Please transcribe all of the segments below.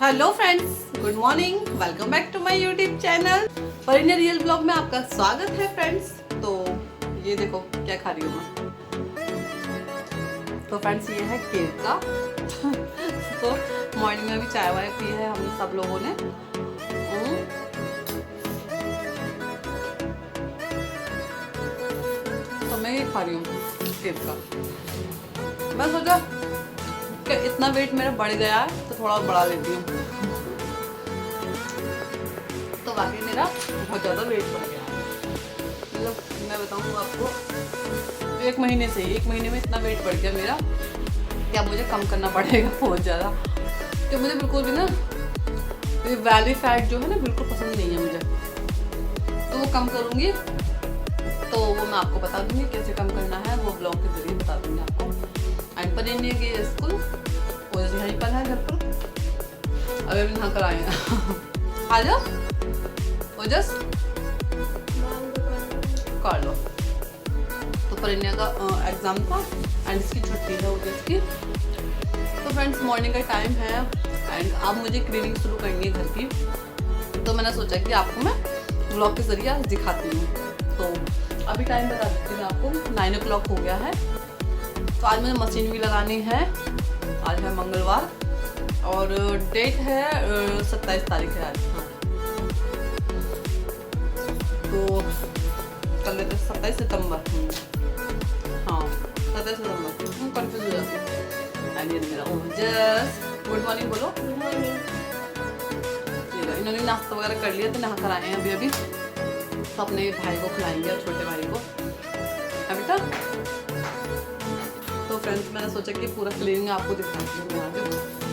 Hello friends, good morning. Welcome back to my YouTube channel Parinay real blog में आपका स्वागत है फ्रेंड्स। तो ये देखो क्या खा रही हूँ मैं। तो फ्रेंड्स ये है केक का तो मॉर्निंग में भी चाय वाय पी है हम सब लोगों ने। तो मैं ये खा रही हूँ केक का। मैं सोचा कि इतना वेट मेरा बढ़ गया है तो थोड़ा बढ़ा लेती हूँ। तो वाकई मेरा बहुत ज़्यादा वेट बढ़ गया है। मतलब मैं बताऊँ आपको, एक महीने में इतना वेट बढ़ गया मेरा कि अब मुझे कम करना पड़ेगा बहुत ज़्यादा। तो मुझे बिल्कुल भी ना ये वैली फैट जो है ना बिल्कुल पसंद नहीं है मुझे। तो वो कम करूँगी तो वो मैं आपको बता दूँगी कैसे कम करना है, वो ब्लॉग के जरिए बता दूँगी आपको। एंड पर इन्हें गए स्कूल, वो यहीं पर है घर पर, अभी भी नहा कर आए हैं आ जाओ ओजस कर लो। तो परिण्या का एग्ज़ाम था एंड इसकी छुट्टी है ओजस की। तो फ्रेंड्स मॉर्निंग का टाइम है एंड अब मुझे क्लीनिंग शुरू करनी है घर की। तो मैंने सोचा कि आपको मैं ब्लॉग के जरिए आज दिखाती हूँ। तो अभी टाइम बता देती हूँ आपको, 9 o'clock हो गया है। तो आज मुझे मशीन भी लगानी है। आज है मंगलवार और डेट है 27 तारीख है आज। हाँ तो कर लेते 27 सितंबर। हाँ 27 सितंबर, कन्फ्यूज हो जाती है। मेरा जस्ट गुड मॉर्निंग बोलो। Good morning. इन्होंने नाश्ता वगैरह कर लिया तो नहा कर आए हैं अभी अभी। तो अपने भाई को खिलाएंगे और छोटे भाई को है बेटा। तो फ्रेंड्स मैंने सोचा कि पूरा क्लीनिंग आपको दिखाती हूँ मैं आज।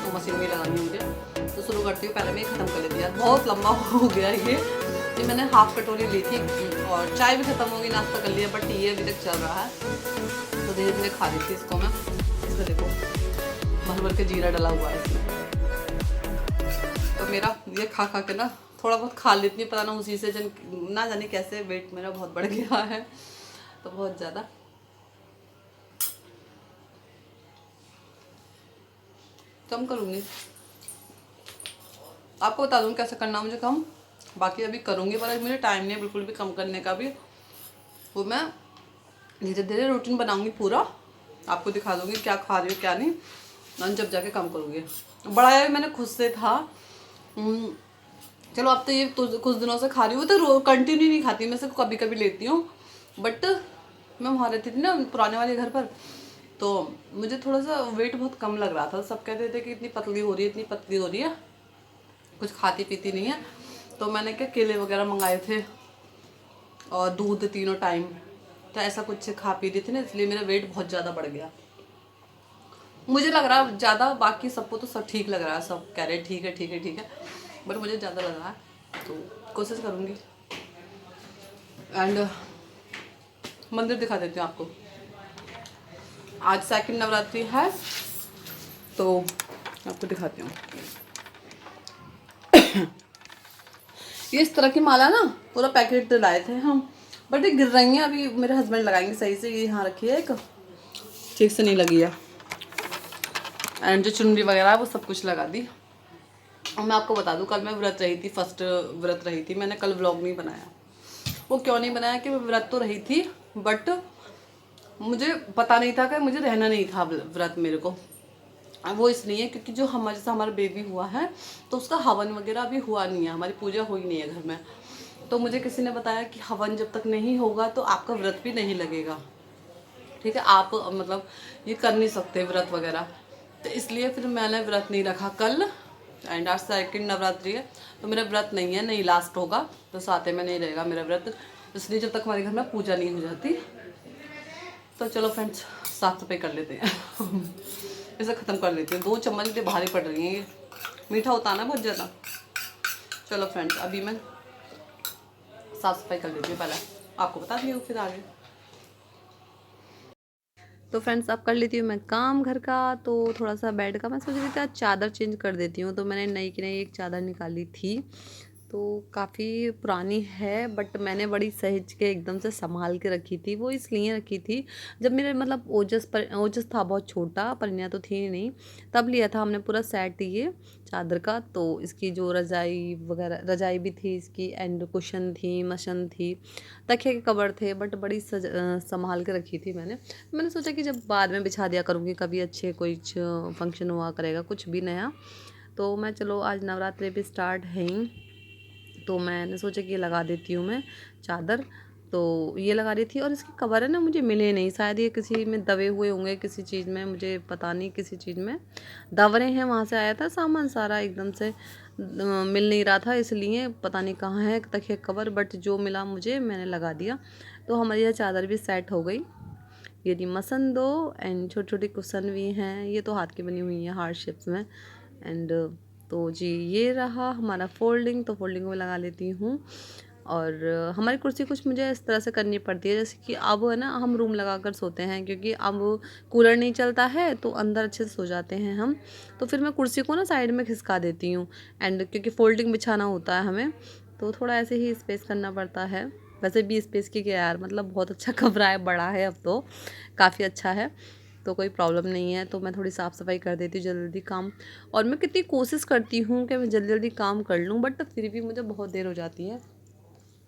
तो मशीन में लगानी है मुझे, तो शुरू करती हूँ। पहले मैं ख़त्म कर लेती यार, बहुत लंबा हो गया ये मैंने हाफ कटोरी ली थी और चाय भी ख़त्म होगी, नाश्ता कर लिया, बट ये अभी तक चल रहा है। तो धीरे धीरे खा रही थी इसको मैं। इसमें देखो भर भर के जीरा डला हुआ है इसमें। तो मेरा ये खा खा के ना थोड़ा बहुत खा लेती हूँ, पता ना उसी से ना जाने कैसे वेट मेरा बहुत बढ़ गया है, तो बहुत ज़्यादा। कम करूँगी, आपको बता दूँ कैसे करना मुझे कम। बाकी अभी करूँगी पर मुझे टाइम नहीं है बिल्कुल भी कम करने का भी। वो मैं धीरे धीरे रूटीन बनाऊँगी पूरा, आपको दिखा दूँगी क्या खा रही हूँ क्या नहीं, मैं जब जाके कम करूँगी। बढ़ाया भी मैंने खुद से था। चलो अब तो ये तो कुछ दिनों से खा रही हूँ, तो कंटिन्यू नहीं खाती, मैं सिर्फ कभी कभी लेती हूँ। बट मैं वहाँ रहती थी ना पुराने वाले घर पर, तो मुझे थोड़ा सा वेट बहुत कम लग रहा था। सब कहते थे कि इतनी पतली हो रही है, इतनी पतली हो रही है, कुछ खाती पीती नहीं है। तो मैंने क्या केले वगैरह मंगाए थे और दूध तीनों टाइम, तो ऐसा कुछ खा पी रही थी ना, इसलिए मेरा वेट बहुत ज़्यादा बढ़ गया। मुझे लग रहा है ज़्यादा, बाकी सबको तो सब ठीक लग रहा है, सब कह रहे ठीक है ठीक है ठीक है, बट मुझे ज़्यादा लग रहा है। तो कोशिश करूँगी। एंड मंदिर दिखा देती हूँ आपको। आज सेकंड नवरात्रि है तो आपको दिखाती हूँ। ये इस तरह की माला ना पूरा पैकेट लाए थे हम, बट ये गिर रही हैं। अभी मेरे हस्बैंड लगाएंगे सही से। ये यहाँ रखी है, एक ठीक से नहीं लगी है। एंड जो चुनरी वगैरह है वो सब कुछ लगा दी। और मैं आपको बता दूं, कल मैं व्रत रही थी, फर्स्ट व्रत रही थी। मैंने कल व्लॉग नहीं बनाया। वो क्यों नहीं बनाया कि मैं व्रत तो रही थी, बट मुझे पता नहीं था कि मुझे रहना नहीं था व्रत मेरे को। वो इसलिए क्योंकि जो हमारे जैसा हमारा बेबी हुआ है तो उसका हवन वगैरह अभी हुआ नहीं है, हमारी पूजा हुई नहीं है घर में। तो मुझे किसी ने बताया कि हवन जब तक नहीं होगा तो आपका व्रत भी नहीं लगेगा, ठीक है, आप मतलब ये कर नहीं सकते व्रत वगैरह। तो इसलिए फिर मैंने व्रत नहीं रखा कल। एंड आज सेकंड नवरात्रि है तो मेरा व्रत नहीं है, नहीं लास्ट होगा, तो सातवें में नहीं रहेगा मेरा व्रत, इसलिए जब तक हमारे घर में पूजा नहीं हो जाती। तो चलो फ्रेंड्स साफ सफाई कर लेते हैं इसे ख़त्म कर लेती हूँ। 2 चम्मच इतनी भारी पड़ रही हैं, ये मीठा होता है ना बहुत ज़्यादा। चलो फ्रेंड्स अभी मैं साफ सफाई कर लेती हूँ, पहले आपको बता दी हूँ फिर आगे। तो फ्रेंड्स अब कर लेती हूँ मैं काम घर का। तो थोड़ा सा बेड का मैं सोच रही थी आज चादर चेंज कर देती हूँ। तो मैंने नई की नई एक चादर निकाली थी, तो काफ़ी पुरानी है, बट मैंने बड़ी सहेज के एकदम से संभाल के रखी थी। वो इसलिए रखी थी, जब मेरे मतलब ओजस था बहुत छोटा, परिणय तो थी नहीं, तब लिया था हमने पूरा सेट ये चादर का। तो इसकी जो रज़ाई वगैरह, रज़ाई भी थी इसकी, एंड कुशन थी, मशन थी, तकिए के कवर थे, बट बड़ी संभाल के रखी थी मैंने सोचा कि जब बाद में बिछा दिया करूँगी, कभी अच्छे कोई फंक्शन हुआ करेगा कुछ भी नया, तो मैं चलो आज नवरात्रि भी स्टार्ट है ही, तो मैंने सोचा कि ये लगा देती हूँ मैं चादर। तो ये लगा रही थी, और इसके कवर है ना मुझे मिले नहीं, शायद ये किसी में दबे हुए होंगे, किसी चीज़ में, मुझे पता नहीं किसी चीज़ में दब रहे हैं। वहाँ से आया था सामान सारा, एकदम से मिल नहीं रहा था, इसलिए पता नहीं कहाँ है तकिए कवर, बट जो मिला मुझे मैंने लगा दिया। तो हमारी यह चादर भी सेट हो गई। ये थी मसन दो, एंड छोटी छोटी कुशन भी हैं, ये तो हाथ की बनी हुई है हार्ट शेप्स में। एंड तो जी ये रहा हमारा फोल्डिंग, तो फोल्डिंग में लगा लेती हूँ। और हमारी कुर्सी कुछ मुझे इस तरह से करनी पड़ती है, जैसे कि अब है ना हम रूम लगा कर सोते हैं, क्योंकि अब कूलर नहीं चलता है, तो अंदर अच्छे से सो जाते हैं हम। तो फिर मैं कुर्सी को ना साइड में खिसका देती हूँ, एंड क्योंकि फोल्डिंग बिछाना होता है हमें, तो थोड़ा ऐसे ही स्पेस करना पड़ता है। वैसे भी स्पेस की क्या यार, मतलब बहुत अच्छा कमरा है, बड़ा है, अब तो काफ़ी अच्छा है, तो कोई प्रॉब्लम नहीं है। तो मैं थोड़ी साफ़ सफाई कर देती हूँ जल्दी जल्दी काम, और मैं कितनी कोशिश करती हूँ कि मैं जल्दी जल्दी काम कर लूँ, बट फिर भी मुझे बहुत देर हो जाती है,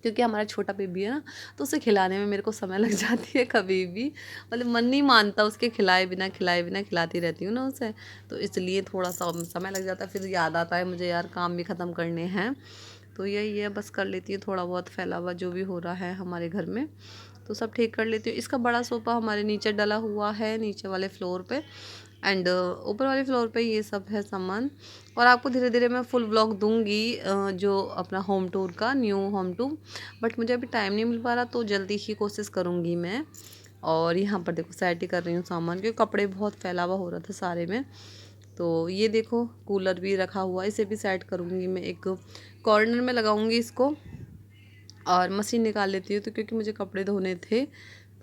क्योंकि हमारा छोटा बेबी है ना, तो उसे खिलाने में मेरे को समय लग जाती है कभी भी, मतलब मन नहीं मानता उसके खिलाए बिना खिलाती रहती हूँ ना उसे, तो इसलिए थोड़ा सा समय लग जाता है। फिर याद आता है मुझे यार काम भी ख़त्म करने हैं, तो यही है, बस कर लेती हूँ थोड़ा बहुत फैला हुआ जो भी हो रहा है हमारे घर में, तो सब ठीक कर लेती हूँ। इसका बड़ा सोफ़ा हमारे नीचे डला हुआ है, नीचे वाले फ्लोर पे, एंड ऊपर वाले फ्लोर पे ये सब है सामान। और आपको धीरे धीरे मैं फुल ब्लॉग दूंगी जो अपना होम टूर का, न्यू होम टूर, बट मुझे अभी टाइम नहीं मिल पा रहा, तो जल्दी ही कोशिश करूँगी मैं। और यहाँ पर देखो सेट ही कर रही हूँ सामान, क्योंकि कपड़े बहुत फैला हुआ हो रहा था सारे में। तो ये देखो कूलर भी रखा हुआ, इसे भी सेट करूँगी मैं, एक कॉर्नर में लगाऊंगी इसको, और मशीन निकाल लेती हूँ, तो क्योंकि मुझे कपड़े धोने थे,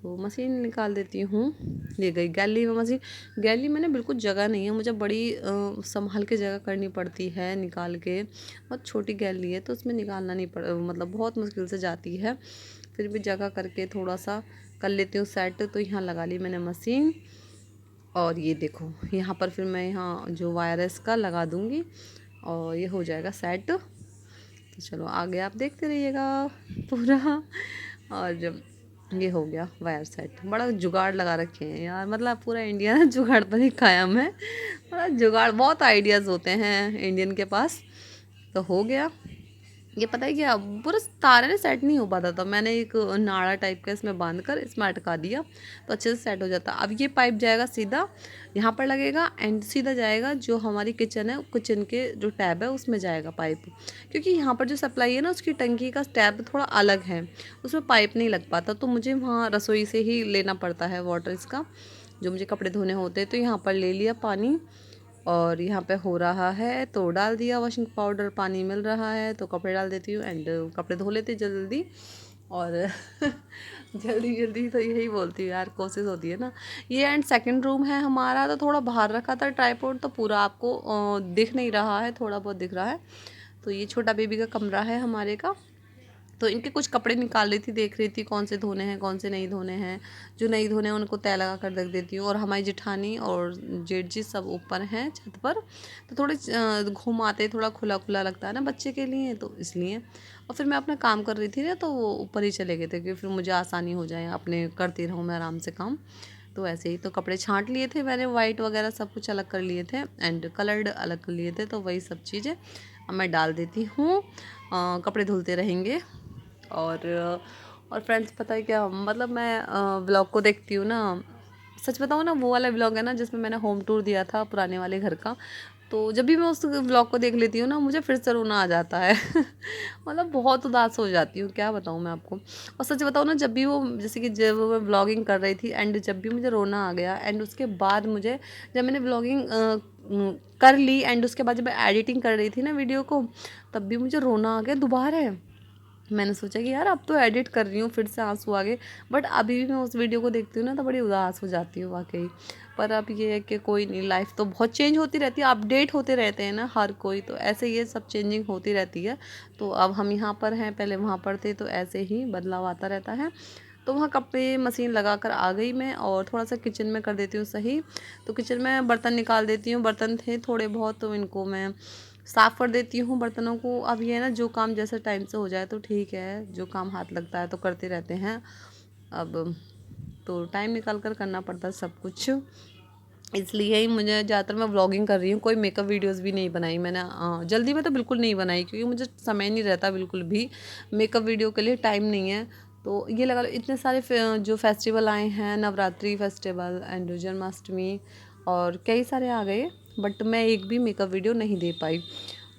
तो मशीन निकाल देती हूँ। ये गई गैलरी में मशीन, गैलरी में ना बिल्कुल जगह नहीं है, मुझे बड़ी संभाल के जगह करनी पड़ती है निकाल के, बहुत छोटी गैलरी है, तो उसमें निकालना नहीं पड़, मतलब बहुत मुश्किल से जाती है, फिर भी जगह करके थोड़ा सा कर लेती हूँ सेट। तो यहाँ लगा ली मैंने मशीन, और ये देखो यहाँ पर फिर मैं यहाँ जो वायर है इसका लगा दूँगी, और ये हो जाएगा सेट। तो चलो आगे आप देखते रहिएगा पूरा। और जब ये हो गया वायर सेट, बड़ा जुगाड़ लगा रखे हैं यार, मतलब पूरा इंडिया ना जुगाड़ पर ही कायम है, बड़ा जुगाड़, बहुत आइडियाज़ होते हैं इंडियन के पास। तो हो गया ये, पता है क्या, पूरा तारे ना सेट नहीं हो पाता था, मैंने एक नाड़ा टाइप का इसमें बांध कर इसमें अटका दिया, तो अच्छे से सेट हो जाता। अब ये पाइप जाएगा सीधा यहाँ पर लगेगा, एंड सीधा जाएगा जो हमारी किचन है, किचन के जो टैब है उसमें जाएगा पाइप, क्योंकि यहाँ पर जो सप्लाई है ना उसकी टंकी का टैब थोड़ा अलग है, उसमें पाइप नहीं लग पाता, तो मुझे वहाँ रसोई से ही लेना पड़ता है वाटर इसका, जो मुझे कपड़े धोने होते हैं। तो यहाँ पर ले लिया पानी, और यहाँ पे हो रहा है तो डाल दिया वॉशिंग पाउडर, पानी मिल रहा है तो कपड़े डाल देती हूँ, एंड कपड़े धो लेती जल्दी। और जल्दी जल्दी तो यही बोलती हूँ यार, कोशिश होती है ना। ये एंड सेकंड रूम है हमारा, तो थोड़ा बाहर रखा था ट्राइपॉड, तो पूरा आपको दिख नहीं रहा है, थोड़ा बहुत दिख रहा है। तो ये छोटा बेबी का कमरा है हमारे का, तो इनके कुछ कपड़े निकाल रही थी, देख रही थी कौन से धोने हैं कौन से नहीं धोने हैं, जो नहीं धोने हैं उनको तय लगा कर रख देती हूँ। और हमारी जेठानी और जेठ जी सब ऊपर हैं छत पर, तो थोड़े घुमाते, थोड़ा खुला खुला लगता है ना बच्चे के लिए, तो इसलिए। और फिर मैं अपना काम कर रही थी ना, तो वो ऊपर ही चले गए थे, कि फिर मुझे आसानी हो जाए, अपने करती रहूँ मैं आराम से काम। तो ऐसे ही तो कपड़े छांट लिए थे मैंने, वाइट वगैरह सब कुछ अलग कर लिए थे, एंड कलर्ड अलग कर लिए थे, तो वही सब चीज़ें अब मैं डाल देती हूँ, कपड़े धुलते रहेंगे। और फ्रेंड्स पता है क्या, मतलब मैं व्लॉग को देखती हूँ ना, सच बताऊँ ना, वो वाला व्लॉग है ना जिसमें मैंने होम टूर दिया था पुराने वाले घर का, तो जब भी मैं उस व्लॉग को देख लेती हूँ ना, मुझे फिर से रोना आ जाता है मतलब बहुत उदास हो जाती हूँ, क्या बताऊँ मैं आपको। और सच बताऊँ ना, जब भी वो, जैसे कि जब मैं व्लॉगिंग कर रही थी, एंड जब भी मुझे रोना आ गया, एंड उसके बाद मुझे, जब मैंने व्लॉगिंग कर ली, एंड उसके बाद जब मैं एडिटिंग कर रही थी ना वीडियो को, तब भी मुझे रोना आ गया दोबारा। मैंने सोचा कि यार अब तो एडिट कर रही हूँ, फिर से आंसू आ गए। बट अभी भी मैं उस वीडियो को देखती हूँ ना तो बड़ी उदास हो जाती हूँ वाकई। पर अब ये है कि कोई नहीं, लाइफ तो बहुत चेंज होती रहती है, अपडेट होते रहते हैं ना हर कोई, तो ऐसे ये सब चेंजिंग होती रहती है। तो अब हम यहाँ पर हैं, पहले वहाँ पर थे, तो ऐसे ही बदलाव आता रहता है। तो वहाँ कपड़े मशीन लगा कर आ गई मैं, और थोड़ा सा किचन में कर देती हूँ सही। तो किचन में बर्तन निकाल देती हूँ, बर्तन थे थोड़े बहुत तो इनको मैं साफ़ कर देती हूँ बर्तनों को। अब ये है ना, जो काम जैसे टाइम से हो जाए तो ठीक है, जो काम हाथ लगता है तो करते रहते हैं। अब तो टाइम निकाल कर करना पड़ता है सब कुछ, इसलिए ही मुझे ज़्यादातर मैं व्लॉगिंग कर रही हूँ। कोई मेकअप वीडियोस भी नहीं बनाई मैंने, जल्दी में तो बिल्कुल नहीं बनाई, क्योंकि मुझे समय नहीं रहता बिल्कुल भी, मेकअप वीडियो के लिए टाइम नहीं है। तो ये लगा लो इतने सारे जो फेस्टिवल आए हैं, नवरात्रि फेस्टिवल एंड जन्माष्टमी और कई सारे आ गए, बट मैं एक भी मेकअप वीडियो नहीं दे पाई,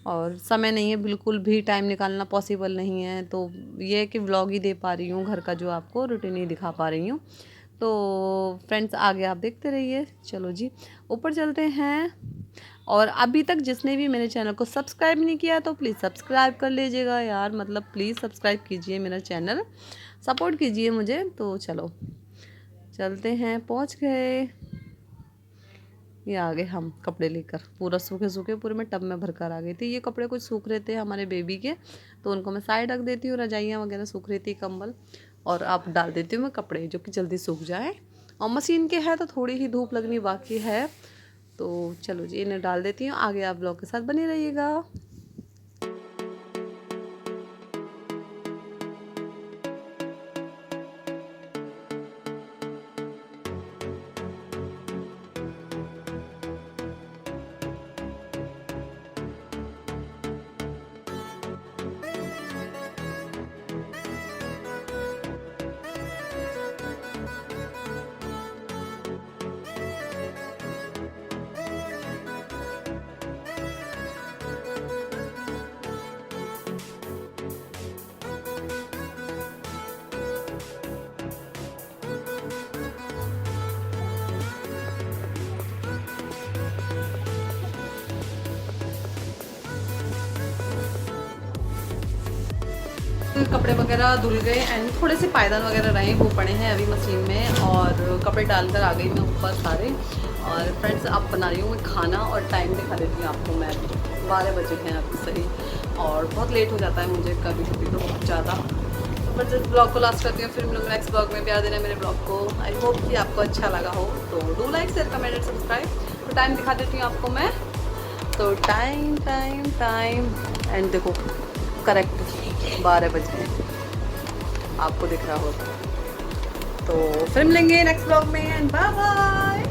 और समय नहीं है बिल्कुल भी, टाइम निकालना पॉसिबल नहीं है। तो ये है कि व्लॉग ही दे पा रही हूँ, घर का जो आपको रूटीन ही दिखा पा रही हूँ। तो फ्रेंड्स आगे आप देखते रहिए। चलो जी ऊपर चलते हैं। और अभी तक जिसने भी मेरे चैनल को सब्सक्राइब नहीं किया तो प्लीज़ सब्सक्राइब कर लीजिएगा यार, मतलब प्लीज़ सब्सक्राइब कीजिए मेरा चैनल, सपोर्ट कीजिए मुझे। तो चलो चलते हैं, पहुंच गए, ये आ गए हम कपड़े लेकर, पूरा सूखे सूखे, पूरे में टब में भर कर आ गई थी। ये कपड़े कुछ सूख रहे थे हमारे बेबी के, तो उनको मैं साइड रख देती हूँ, रजाइयाँ वगैरह सूख रही थी, कंबल, और अब डाल देती हूँ मैं कपड़े जो कि जल्दी सूख जाए। और मशीन के है तो थोड़ी ही धूप लगनी बाकी है। तो चलो जी इन्हें डाल देती हूँ, आगे आप ब्लॉग के साथ बने रहिएगा। कपड़े वगैरह धुल गए एंड थोड़े से पायदान वगैरह रहे वो पड़े हैं अभी मशीन में, और कपड़े डालकर आ गई मैं ऊपर सारे। और फ्रेंड्स अब बना रही हूँ मैं खाना, और टाइम दिखा देती हूँ आपको मैं, 12 बजे हैं अभी सही, और बहुत लेट हो जाता है मुझे कभी कभी तो बहुत ज़्यादा। तो फिर जिस ब्लॉग को लास्ट करती हूँ, फिर हम लोग नेक्स्ट ब्लॉग में प्यार देना मेरे ब्लॉग को। आई होप कि आपको अच्छा लगा हो, तो do like share comment and subscribe. तो टाइम दिखा देती हूँ आपको मैं, तो टाइम टाइम टाइम एंड देखो करेक्ट 12 बजे आपको दिख रहा हो। तो फिर मिलेंगे नेक्स्ट ब्लॉग में एंड बाय बाय।